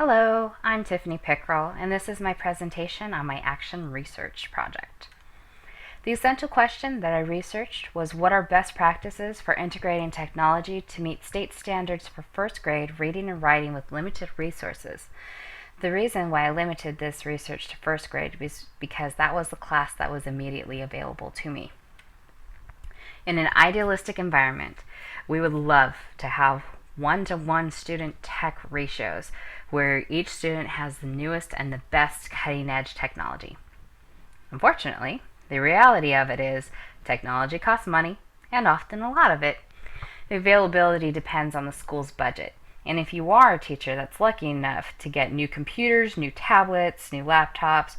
Hello, I'm Tiffany Pickrell, and this is my presentation on my action research project. The essential question that I researched was what are best practices for integrating technology to meet state standards for first grade reading and writing with limited resources. The reason why I limited this research to first grade was because that was the class that was immediately available to me. In an idealistic environment, we would love to have one-to-one student tech ratios where each student has the newest and the best cutting-edge technology. Unfortunately, the reality of it is technology costs money, and often a lot of it. The availability depends on the school's budget. And if you are a teacher that's lucky enough to get new computers, new tablets, new laptops,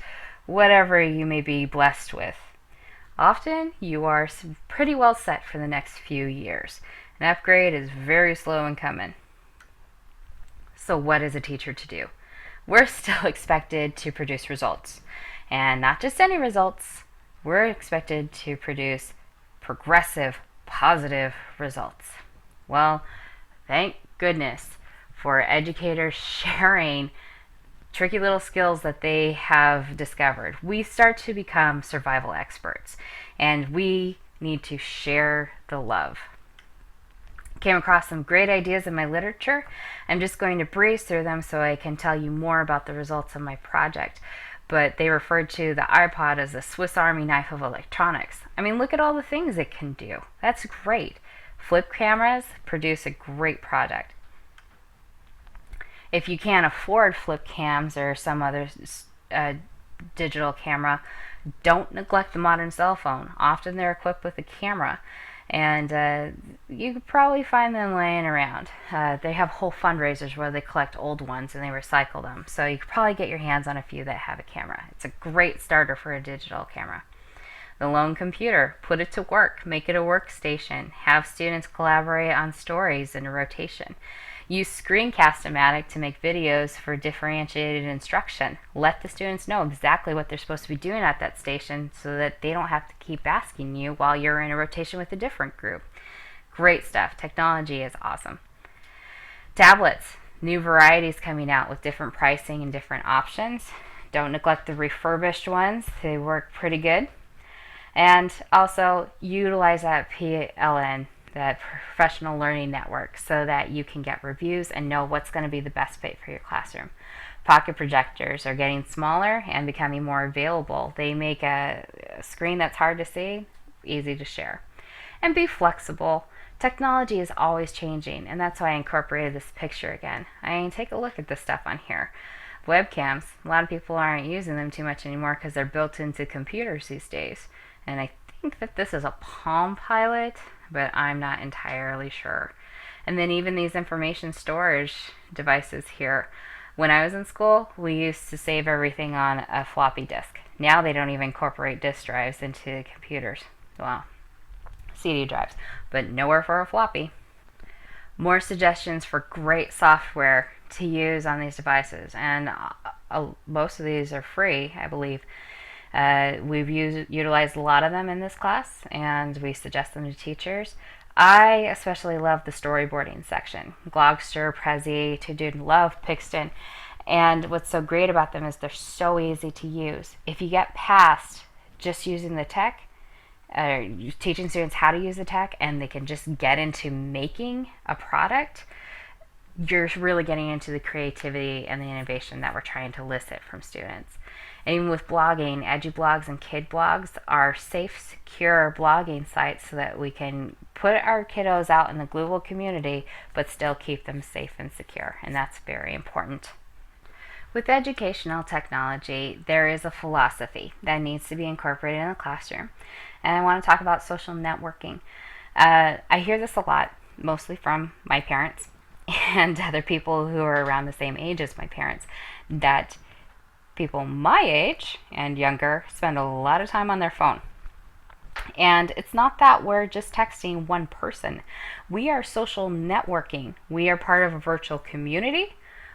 whatever you may be blessed with, often you are pretty well set for the next few years. An upgrade is very slow in coming. So what is a teacher to do? We're still expected to produce results. And not just any results, we're expected to produce progressive, positive results. Well, thank goodness for educators sharing tricky little skills that they have discovered. We start to become survival experts, and we need to share the love. Came across some great ideas in my literature. I'm just going to breeze through them so I can tell you more about the results of my project. But they referred to the iPod as a Swiss Army knife of electronics. I mean, look at all the things it can do. That's great. Flip cameras produce a great product. If you can't afford flip cams or some other digital camera, don't neglect the modern cell phone. Often they're equipped with a camera, and you could probably find them laying around. They have whole fundraisers where they collect old ones and they recycle them, so you could probably get your hands on a few that have a camera. It's a great starter for a digital camera. The lone computer, put it to work, make it a workstation, have students collaborate on stories in a rotation. Use Screencast-O-Matic to make videos for differentiated instruction. Let the students know exactly what they're supposed to be doing at that station so that they don't have to keep asking you while you're in a rotation with a different group. Great stuff. Technology is awesome. Tablets. New varieties coming out with different pricing and different options. Don't neglect the refurbished ones. They work pretty good. And also utilize that PLN, that professional learning network, so that you can get reviews and know what's going to be the best fit for your classroom. Pocket projectors are getting smaller and becoming more available. They make a screen that's hard to see easy to share. And be flexible. Technology is always changing, and that's why I incorporated this picture again. I mean, take a look at this stuff on here. Webcams, a lot of people aren't using them too much anymore because they're built into computers these days. And I think that this is a Palm Pilot, but I'm not entirely sure. And then even these information storage devices here. When I was in school, we used to save everything on a floppy disk. Now they don't even incorporate disk drives into computers. Well, CD drives, but nowhere for a floppy. More suggestions for great software to use on these devices, and most of these are free, I believe. We've utilized a lot of them in this class, and we suggest them to teachers. I especially love the storyboarding section. Glogster, Prezi, ToDoLove, Pixton. And what's so great about them is they're so easy to use. If you get past just using the tech, teaching students how to use the tech, and they can just get into making a product, you're really getting into the creativity and the innovation that we're trying to elicit from students. And even with blogging, EduBlogs and KidBlogs are safe, secure blogging sites so that we can put our kiddos out in the global community but still keep them safe and secure, and that's very important. With educational technology, there is a philosophy that needs to be incorporated in the classroom, and I want to talk about social networking. I hear this a lot, mostly from my parents and other people who are around the same age as my parents, that people my age and younger spend a lot of time on their phone. And it's not that we're just texting one person. We are social networking. We are part of a virtual community.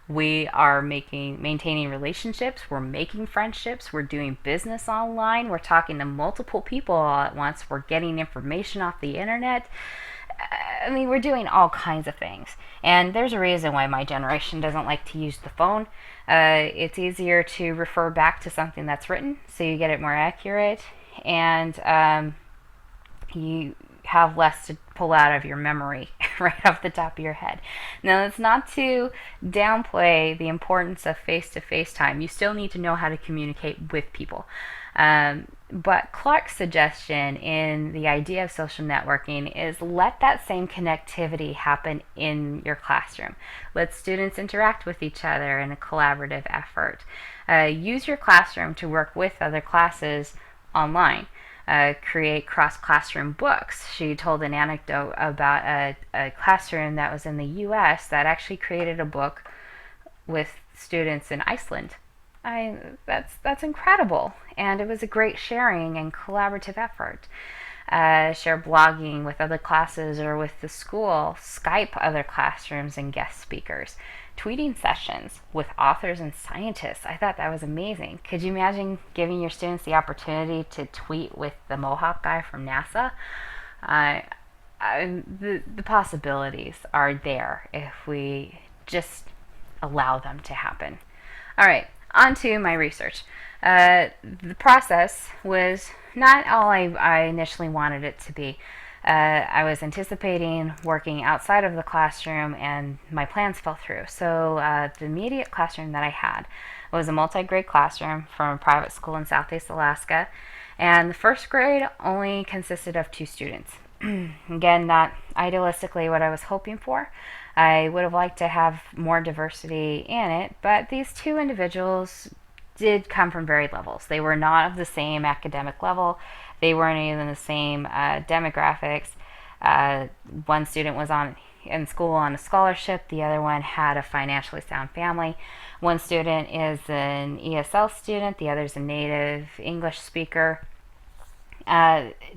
We are maintaining relationships. We're making friendships. We're doing business online. We're talking to multiple people all at once. We're getting information off the internet. I mean, we're doing all kinds of things. And there's a reason why my generation doesn't like to use the phone. It's easier to refer back to something that's written, so you get it more accurate, and you have less to pull out of your memory right off the top of your head. Now, that's not to downplay the importance of face to face time. You still need to know how to communicate with people. But Clark's suggestion in the idea of social networking is let that same connectivity happen in your classroom. Let students interact with each other in a collaborative effort. Use your classroom to work with other classes online. Create cross-classroom books. She told an anecdote about a classroom that was in the U.S. that actually created a book with students in Iceland. That's incredible, and it was a great sharing and collaborative effort. Share blogging with other classes or with the school, Skype other classrooms and guest speakers, tweeting sessions with authors and scientists. I thought that was amazing. Could you imagine giving your students the opportunity to tweet with the Mohawk guy from NASA? The possibilities are there if we just allow them to happen. All right, on to my research. The process was not all I initially wanted it to be. I was anticipating working outside of the classroom, and my plans fell through. So the immediate classroom that I had was a multi-grade classroom from a private school in Southeast Alaska, and the first grade only consisted of 2 students. Again, not idealistically what I was hoping for. I would have liked to have more diversity in it, but these 2 individuals did come from varied levels. They were not of the same academic level. They weren't even the same demographics. One student was in school on a scholarship. The other one had a financially sound family. One student is an ESL student. The other is a native English speaker.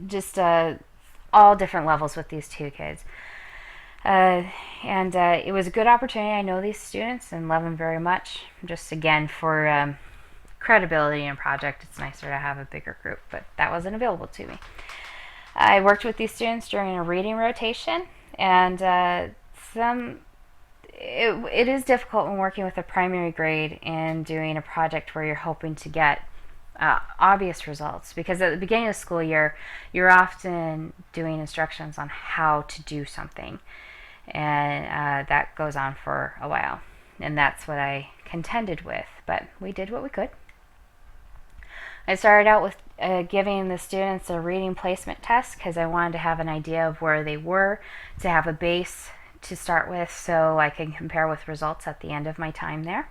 Just all different levels with these 2 kids. And it was a good opportunity. I know these students and love them very much. Just again, for credibility in a project, it's nicer to have a bigger group, but that wasn't available to me. I worked with these students during a reading rotation, and it is difficult when working with a primary grade and doing a project where you're hoping to get obvious results, because at the beginning of the school year, you're often doing instructions on how to do something, and that goes on for a while, and that's what I contended with, but we did what we could. I started out with giving the students a reading placement test because I wanted to have an idea of where they were, to have a base to start with so I can compare with results at the end of my time there.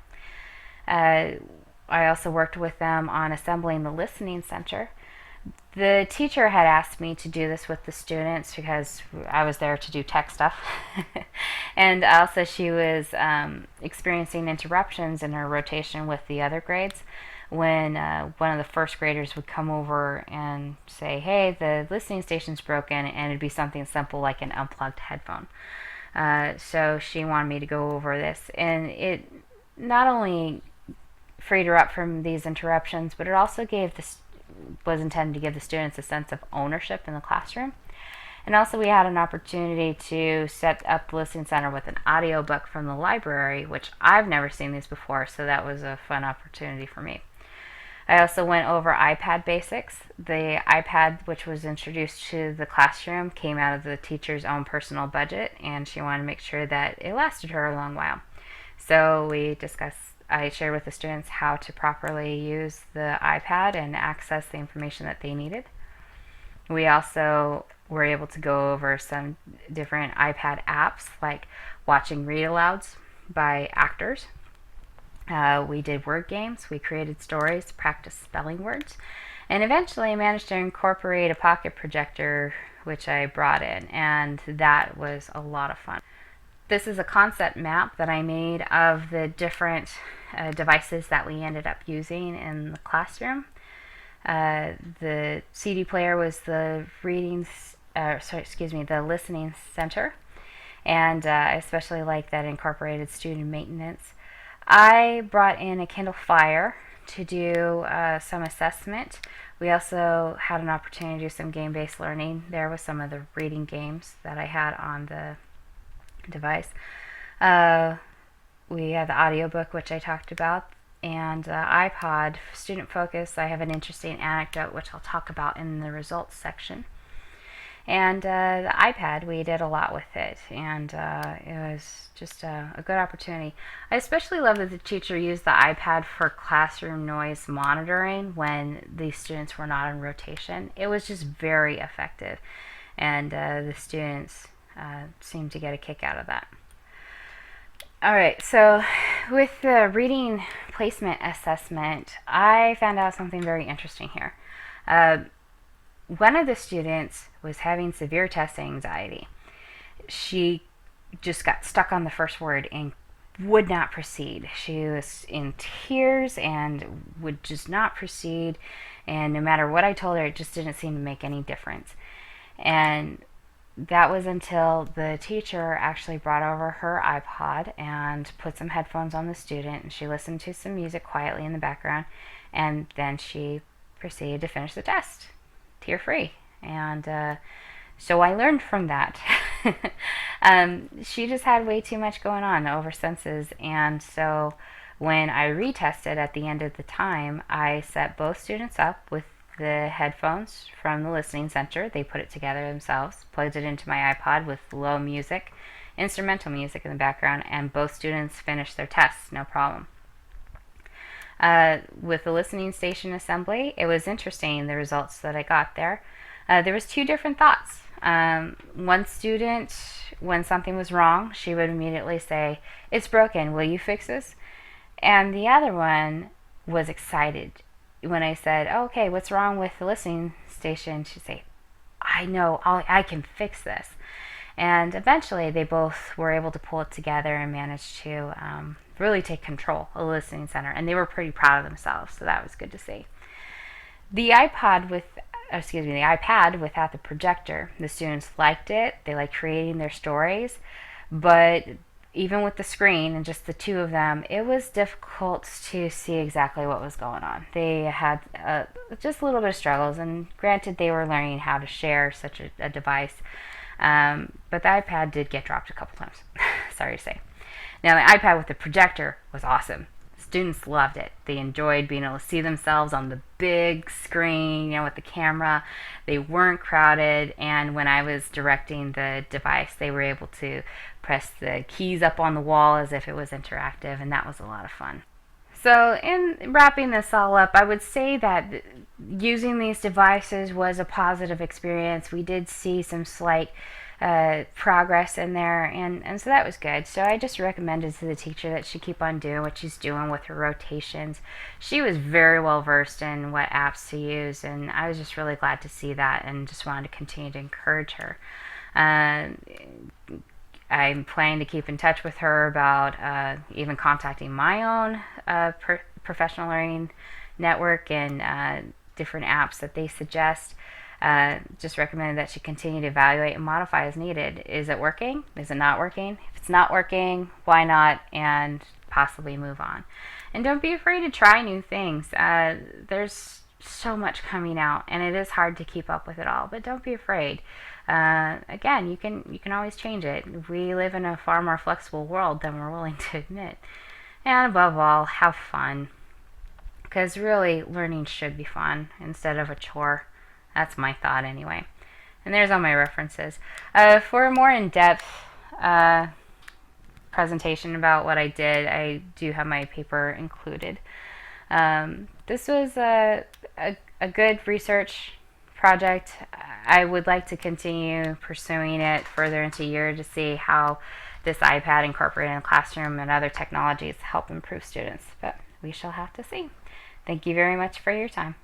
I also worked with them on assembling the listening center. The teacher had asked me to do this with the students because I was there to do tech stuff. And also she was experiencing interruptions in her rotation with the other grades when one of the first graders would come over and say, hey, the listening station's broken, and it'd be something simple like an unplugged headphone. So she wanted me to go over this, and it not only freed her up from these interruptions, but it also was intended to give the students a sense of ownership in the classroom. And also we had an opportunity to set up the listening center with an audiobook from the library, which I've never seen these before, so that was a fun opportunity for me. I also went over iPad basics. The iPad, which was introduced to the classroom, came out of the teacher's own personal budget, and she wanted to make sure that it lasted her a long while. So I shared with the students how to properly use the iPad and access the information that they needed. We also were able to go over some different iPad apps, like watching read-alouds by actors. We did word games, we created stories to practice spelling words, and eventually I managed to incorporate a pocket projector, which I brought in, and that was a lot of fun. This is a concept map that I made of the different devices that we ended up using in the classroom. The CD player was the the listening center, and I especially like that it incorporated student maintenance. I brought in a Kindle Fire to do some assessment. We also had an opportunity to do some game-based learning there with some of the reading games that I had on the device. Uh, we had the audiobook, which I talked about, and iPod, student focus. I have an interesting anecdote, which I'll talk about in the results section. And the iPad, we did a lot with it, and it was just a good opportunity. I especially love that the teacher used the iPad for classroom noise monitoring when the students were not in rotation. It was just very effective, and the students seemed to get a kick out of that. All right, so with the reading placement assessment, I found out something very interesting here. Uh, One of the students was having severe test anxiety. She just got stuck on the first word and would not proceed. She was in tears and would just not proceed. And no matter what I told her, it just didn't seem to make any difference. And that was until the teacher actually brought over her iPod and put some headphones on the student, and she listened to some music quietly in the background, and then she proceeded to finish the test tear free. And so I learned from that. She just had way too much going on over senses, and so when I retested at the end of the time, I set both students up with the headphones from the listening center. They put it together themselves, plugged it into my iPod with low music, instrumental music in the background, and both students finished their tests, no problem. With the listening station assembly, it was interesting the results that I got there. There was two different thoughts. One student, when something was wrong, she would immediately say, "It's broken, will you fix this?" And the other one was excited. When I said, "Oh, okay, what's wrong with the listening station?" she'd say, "I know, I can fix this." And eventually they both were able to pull it together and managed to really take control of the listening center, and they were pretty proud of themselves, so that was good to see. The iPad without the projector, the students liked it. They liked creating their stories, but even with the screen and just the two of them, it was difficult to see exactly what was going on. They had just a little bit of struggles, and granted, they were learning how to share such a device, but the iPad did get dropped a couple times. Sorry to say. Now, the iPad with the projector was awesome. Students loved it. They enjoyed being able to see themselves on the big screen, with the camera. They weren't crowded, and when I was directing the device, they were able to press the keys up on the wall as if it was interactive, and that was a lot of fun. So, in wrapping this all up, I would say that using these devices was a positive experience. We did see some slight progress in there, and so that was good. So I just recommended to the teacher that she keep on doing what she's doing with her rotations. She was very well versed in what apps to use, and I was just really glad to see that, and just wanted to continue to encourage her. I'm planning to keep in touch with her about even contacting my own professional learning network and different apps that they suggest. Just recommended that she continue to evaluate and modify as needed. Is it working? Is it not working? If it's not working, why not? And possibly move on. And don't be afraid to try new things. There's so much coming out, and it is hard to keep up with it all, but don't be afraid. Again, you can always change it. We live in a far more flexible world than we're willing to admit. And above all, have fun. Because really, learning should be fun instead of a chore. That's my thought anyway. And there's all my references. For a more in-depth presentation about what I did, I do have my paper included. This was a good research project. I would like to continue pursuing it further into year to see how this iPad incorporated in the classroom and other technologies help improve students. But we shall have to see. Thank you very much for your time.